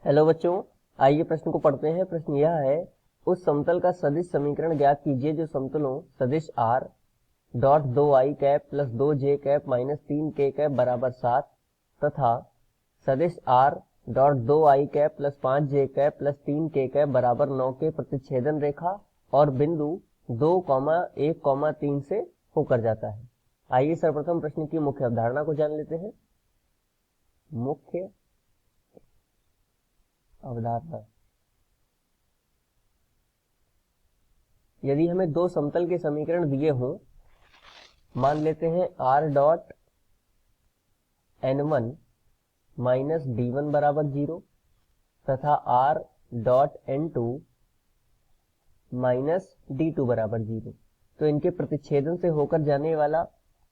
Hello बच्चों, आइए प्रश्न को पढ़ते हैं। प्रश्न यह है, उस समतल का सदिश समीकरण ज्ञात कीजिए जो समतलों सदिश R dot 2i cap plus 2j cap minus 3k cap बराबर 7 तथा सदिश R dot 2i cap plus 5j cap plus 3k cap बराबर 9 के प्रतिच्छेदन रेखा और बिंदु 2,1,3 से होकर जाता है। आइए सर्वप्रथम प्रश्न की मुख्य अवधारणा को जान लेते हैं। मुख्य अवधारणा, यदि हमें दो समतल के समीकरण दिए हों, मान लेते हैं r dot n1 minus d1 बराबर 0 तथा r dot n2 minus d2 बराबर 0, तो इनके प्रतिच्छेदन से होकर जाने वाला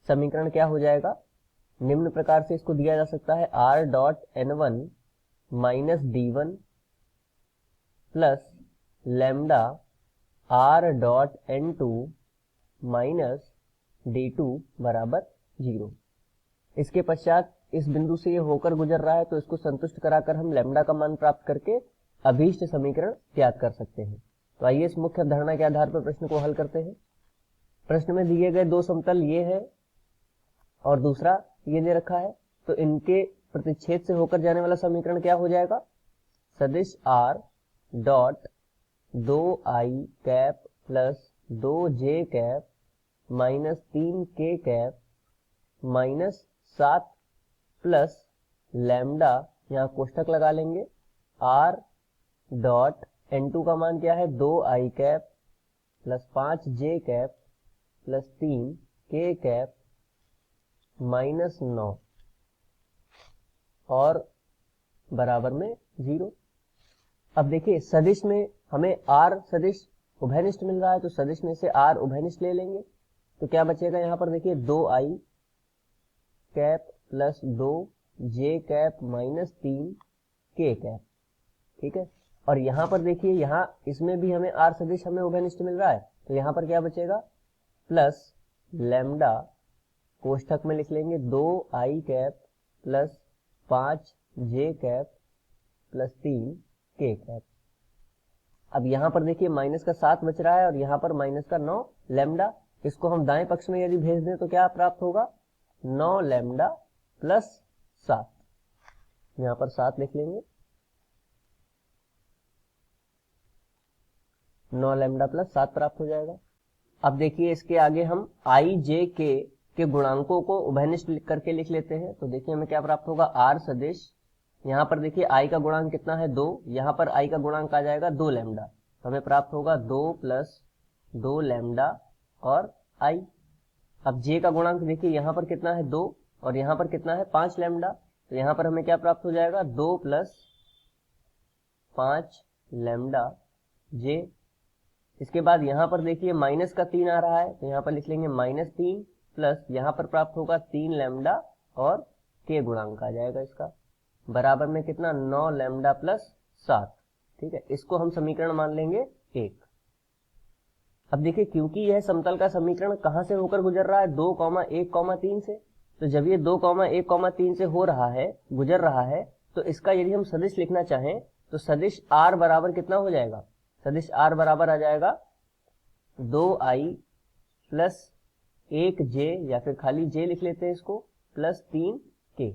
समीकरण क्या हो जाएगा? निम्न प्रकार से इसको दिया जा सकता है, r dot n1 minus d1 plus lambda r dot n2 minus d2 बराबर 0। इसके पश्चात इस बिंदु से ये होकर गुजर रहा है, तो इसको संतुष्ट कराकर हम लैम्डा का मान प्राप्त करके अभीष्ट समीकरण ज्ञात कर सकते हैं। तो आइए इस मुख्य अवधारणा के आधार पर प्रश्न को हल करते हैं। प्रश्न में दिए गए दो समतल ये है और दूसरा ये दे रखा है, तो इनके प्रतिच्छेद से होकर जाने वाला समीकरण क्या हो जाएगा? सदिश r dot 2i cap plus 2j cap minus 3k cap minus 7 plus lambda, यहाँ कोष्ठक लगा लेंगे, r डॉट n2 का मान क्या है? 2i cap plus 5j cap plus 3k cap minus 9 और बराबर में 0। अब देखिए सदिश में हमें r सदिश उभयनिष्ठ मिल रहा है, तो सदिश में से r उभयनिष्ठ ले लेंगे, तो क्या बचेगा? यहाँ पर देखिए 2i cap plus 2j cap minus 3k cap, ठीक है। और यहाँ पर देखिए, यहाँ इसमें भी हमें r सदिश हमें उभयनिष्ठ मिल रहा है, तो यहाँ पर क्या बचेगा? प्लस लैम्डा, कोष्ठक में लिख लेंगे 2i cap plus 5j cap plus 3k cap. अब यहाँ पर देखिए माइनस का 7 बच रहा है और यहाँ पर माइनस का 9 लैम्डा, इसको हम दाएं पक्ष में यदि भेज दें तो क्या प्राप्त होगा? 9 लैम्डा प्लस 7, यहाँ पर 7 लिख लेंगे, 9 लैम्डा प्लस 7 प्राप्त हो जाएगा। अब देखिए इसके आगे हम i j k के गुणांकों को उभयनिष्ठ करके लिख लेते हैं, तो देखिए हमें क्या प्राप्त होगा? r सदिश, यहाँ पर देखिए i का गुणांक कितना है? 2, यहाँ पर i का गुणांक आ जाएगा 2 लैम्डा, तो हमें प्राप्त होगा 2 प्लस 2 लैम्डा और i। अब j का गुणांक देखिए यहाँ पर कितना है? 2 और यहाँ पर कितना है? 5 लैम्डा, तो यहाँ पर हमें क्या प्राप्त हो जाएगा? 2 प्लस 5 लैम्डा j। इसके बाद यहाँ पर देखिए माइनस का 3 आ रहा है, तो यहाँ पर लिख लेंगे माइनस 3 प्लस यहाँ पर प्राप्त होगा 3 लैम्डा और k गुणांक आ जाएगा इसका, बराबर में कितना? 9 लैम्डा प्लस 7, ठीक है। इसको हम समीकरण मान लेंगे 1। अब देखिए क्योंकि यह समतल का समीकरण कहां से होकर गुजर रहा है? 2,1,3 से, तो जब ये 2,1,3 से हो रहा है, गुजर रहा है, तो इसका यदि हम सदिश लिखना चाहें तो सदिश r बराबर कितना हो जाएगा? सदिश r बराबर आ जाएगा 2i प्लस 1j, या फिर खाली j लिख लेते हैं इसको, प्लस 3k,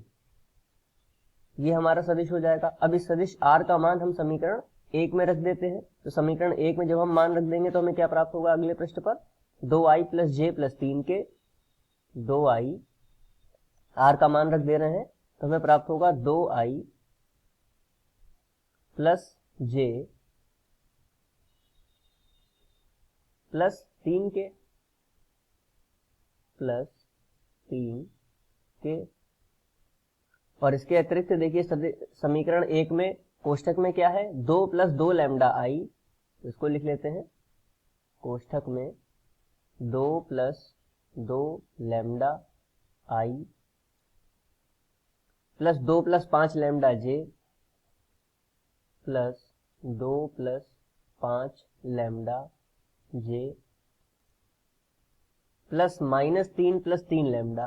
ये हमारा सदिश हो जाएगा। अब इस सदिश r का मान हम समीकरण 1 में रख देते हैं, तो समीकरण 1 में जब हम मान रख देंगे तो हमें क्या प्राप्त होगा? अगले पृष्ठ पर 2i plus j plus 3k, 2i, r का मान रख दे रहे हैं, तो हमें प्राप्त होगा 2i plus j plus 3k plus 3k। और इसके अतिरिक्त देखिए समीकरण 1 में कोष्ठक में क्या है? 2 प्लस 2 लैम्डा i, इसको लिख लेते हैं कोष्ठक में 2 plus 2 lambda i plus 2 plus 5 lambda j plus 2 plus 5 lambda j plus minus 3 plus 3 lambda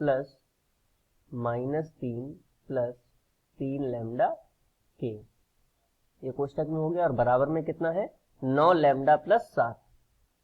plus minus 3 plus 3 lambda के, ये कोष्टक में हो गया, और बराबर में कितना है 9 लैम्डा प्लस 7,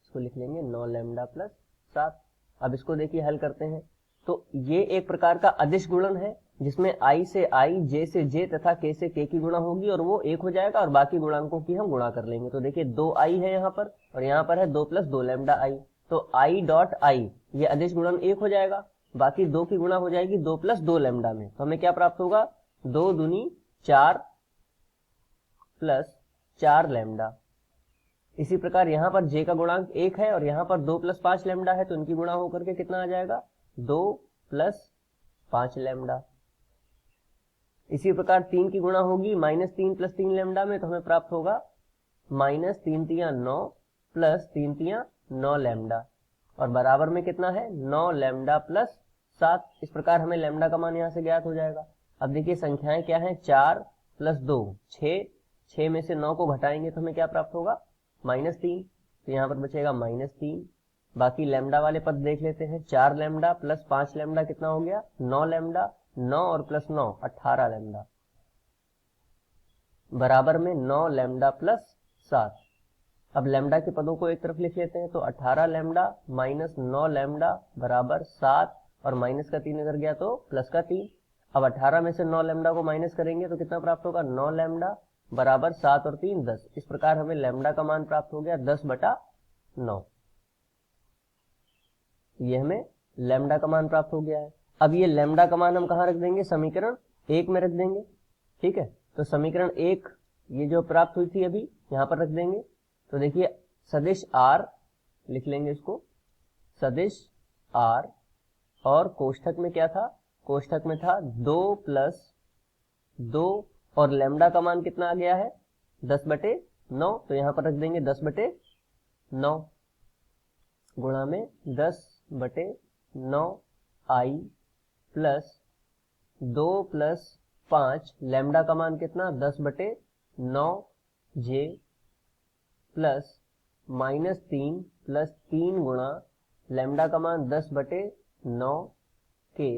इसको लिख लेंगे 9 लैम्डा प्लस 7। अब इसको देखिए हल करते हैं, तो ये एक प्रकार का अदिश गुणन है जिसमें i से i, j से j तथा k से k की गुणा होगी और वो 1 हो जाएगा और बाकी गुणांकों की हम गुणा कर लेंगे। तो देखिए 2i है यहाँ पर और यहाँ पर है 2 प्लस 2 लैम्डा i, तो i डॉट i ये अदिश गुणन 1 हो जाएगा, बाकी 2 की गुणा हो जाएगी 2 प्लस 2 लैम्डा में, तो हमें क्या प्राप्त होगा 2 दूनी 4 प्लस 4 लैम्डा। इसी प्रकार यहाँ पर j का गुणांक 1 है और यहाँ पर 2 प्लस 5 लैम्डा है, तो इनकी गुणा होकर के कितना आ जाएगा 2 प्लस 5 लैम्डा। इसी प्रकार 3 की गुणा होगी -3 प्लस 3 लैम्डा में, तो हमें प्राप्त होगा -3 तिया 9 प्लस 3 तिया 9 लैम्डा, और बराबर में कितना है 9 लैम्डा प्लस 7। इस प्रकार हमें लैम्डा का मान यहाँ से ज्ञात हो जाएगा। अब देखिए संख्याएं क्या हैं, 4 प्लस 2 6, 6 में से 9 को घटाएंगे तो हमें क्या प्राप्त होगा -3, तो यहाँ पर बचेगा -3। बाकी लैम्डा वाले पद देख लेते हैं, 4 लैम्डा प्लस 5 लैम्डा कितना हो गया 9 लैम्डा, 9 और प्लस 9 18 लैम्डा, बराबर में 9 लैम्डा प्लस 7। अब लैम्डा के पदों को एक तरफ लिख लेते हैं, तो 18 लैम्डा माइनस 9 लैम्डा बराबर 7, और माइनस का 3 इधर गया तो प्लस का 3। अब 18 में से 9 लैम्डा को माइनस करेंगे तो कितना प्राप्त होगा 9 लैम्डा बराबर 7 और 3 10। इस प्रकार हमें लैम्डा का मान प्राप्त हो गया 10/9। ये हमें लैम्डा का मान प्राप्त हो गया है। अब ये लैम्डा का मान हम कहाँ रख देंगे, समीकरण 1 में रख देंगे, ठीक है। तो समीकरण 1 ये जो प्राप्त हुई थी अभी यहाँ पर रख देंगे। तो देखिए सदिश r लिख लेंगे इसको, सदिश r, और कोष्ठक में क्या था, कोष्ठक में था 2 प्लस 2, और लैम्डा का मान कितना आ गया है 10/9, तो यहाँ पर रख देंगे 10/9 गुणा में 10/9 i प्लस 2 प्लस 5, लैम्डा का मान कितना 10/9 j प्लस -3 प्लस 3 गुणा लैम्डा का मान 10/9 के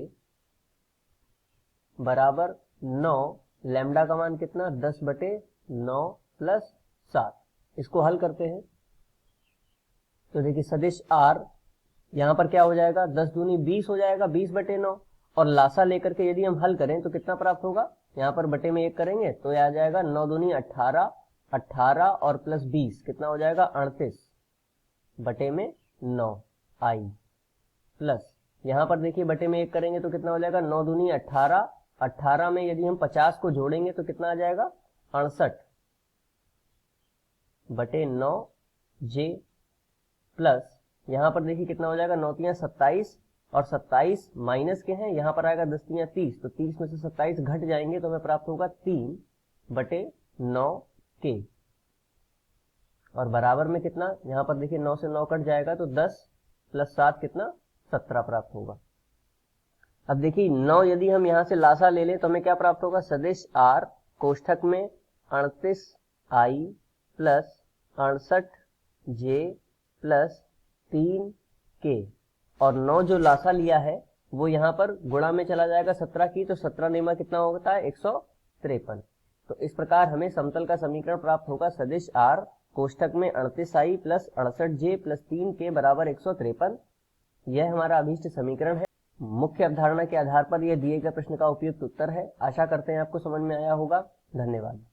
बराबर 9, लैम्डा का मान कितना 10/9 प्लस 7। इसको हल करते हैं, तो देखिए सदिश r यहाँ पर क्या हो जाएगा 10 दूनी 20 हो जाएगा 20/9, और लासा लेकर के यदि हम हल करें तो कितना प्राप्त होगा, यहाँ पर बटे में 1 करेंगे तो यह आ जाएगा 9 दूनी 18, 18 और प्लस 20 कितना हो जाएगा 38/9 i प्लस यहाँ पर देखिए बटे में 1 करेंगे तो कितना हो जाएगा 9 दूनी 18, 18 में यदि हम 50 को जोड़ेंगे तो कितना आ जाएगा 68/9 j प्लस यहाँ पर देखिए कितना हो जाएगा 9 तियां 27, और 27 माइनस के हैं, यहाँ पर आएगा 10 तियां 30, तो 30 में से 27 घट जाएंगे तो हमें प्राप्त होगा 3/9 के, और बराबर में कितना, यहाँ पर देखिए 9 से 9 कट जाएगा तो 10 प्लस 7 कितना 17 प्राप्त होगा। अब देखिए 9 यदि हम यहाँ से लासा ले लें तो हमें क्या प्राप्त होगा, सदिश r कोष्ठक में 38i plus 68j plus 3k, और 9 जो लासा लिया है वो यहाँ पर गुणा में चला जाएगा 17 की, तो 17 नेमा कितना होता है 153। तो इस प्रकार हमें समतल का समीकरण प्राप्त होगा, सदिश r कोष्ठक में 38i plus 68j plus 3k बराबर 153। यह हमारा अभीष्ट समीकरण है। मुख्य अवधारणा के आधार पर यह दिए गए प्रश्न का उपयुक्त उत्तर है। आशा करते हैं आपको समझ में आया होगा। धन्यवाद।